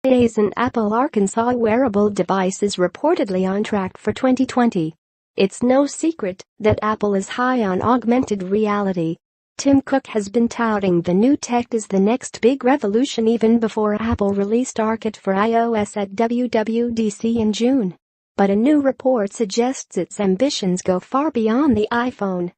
iEyes, an Apple Arkansas wearable device, is reportedly on track for 2020. It's no secret that Apple is high on augmented reality. Tim Cook has been touting the new tech as the next big revolution even before Apple released ARKit for iOS at WWDC in June. But a new report suggests its ambitions go far beyond the iPhone.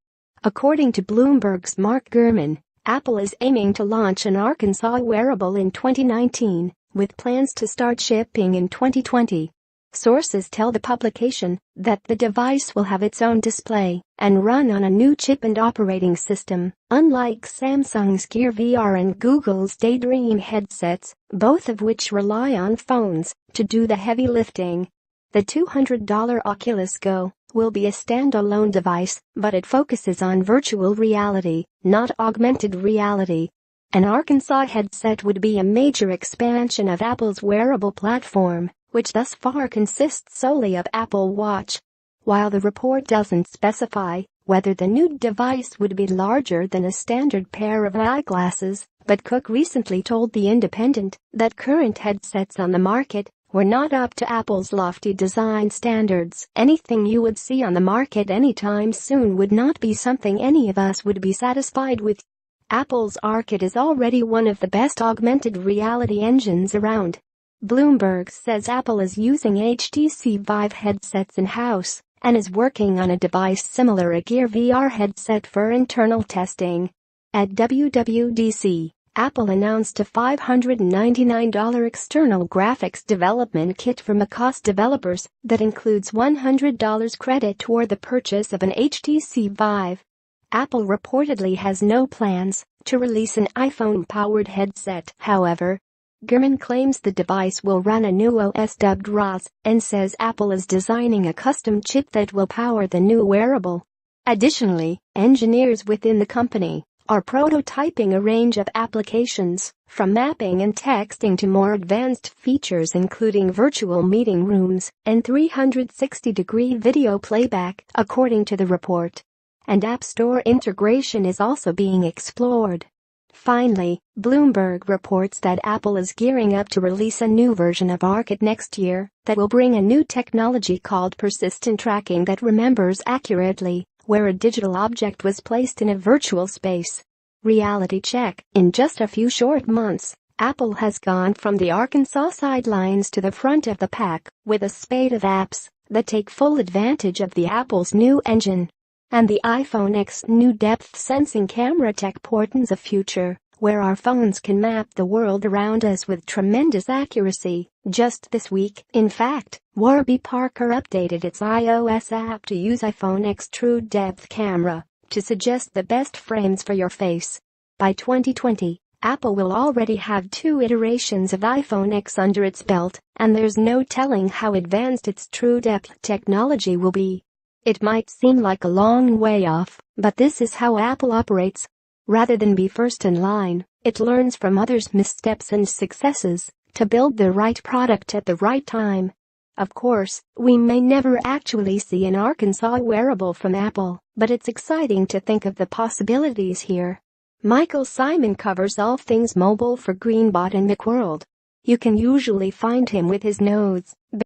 According to Bloomberg's Mark Gurman, Apple is aiming to launch an Arkansas wearable in 2019, with plans to start shipping in 2020. Sources tell the publication that the device will have its own display and run on a new chip and operating system, unlike Samsung's Gear VR and Google's Daydream headsets, both of which rely on phones to do the heavy lifting. The $200 Oculus Go will be a standalone device, but it focuses on virtual reality, not augmented reality. An Arkansas headset would be a major expansion of Apple's wearable platform, which thus far consists solely of Apple Watch. While the report doesn't specify whether the new device would be larger than a standard pair of eyeglasses, but Cook recently told The Independent that current headsets on the market were not up to Apple's lofty design standards. Anything you would see on the market anytime soon would not be something any of us would be satisfied with. Apple's ARKit is already one of the best augmented reality engines around. Bloomberg says Apple is using HTC Vive headsets in-house and is working on a device similar to a Gear VR headset for internal testing. At WWDC, Apple announced a $599 external graphics development kit for macOS developers that includes $100 credit toward the purchase of an HTC Vive. Apple reportedly has no plans to release an iPhone-powered headset, however. Gurman claims the device will run a new OS dubbed ROS and says Apple is designing a custom chip that will power the new wearable. Additionally, engineers within the company are prototyping a range of applications, from mapping and texting to more advanced features including virtual meeting rooms and 360-degree video playback, according to the report. And App Store integration is also being explored. Finally, Bloomberg reports that Apple is gearing up to release a new version of ARKit next year that will bring a new technology called persistent tracking that remembers accurately where a digital object was placed in a virtual space. Reality check. In just a few short months, Apple has gone from the Arkansas sidelines to the front of the pack with a spate of apps that take full advantage of the Apple's new engine. And the iPhone X's new depth-sensing camera tech portends a future where our phones can map the world around us with tremendous accuracy. Just this week, in fact, Warby Parker updated its iOS app to use iPhone X's True Depth camera to suggest the best frames for your face. By 2020, Apple will already have 2 iterations of iPhone X under its belt, and there's no telling how advanced its True Depth technology will be. It might seem like a long way off, but this is how Apple operates. Rather than be first in line, it learns from others' missteps and successes to build the right product at the right time. Of course, we may never actually see an Arkansas wearable from Apple, but it's exciting to think of the possibilities here. Michael Simon covers all things mobile for Greenbot and Macworld. You can usually find him with his notes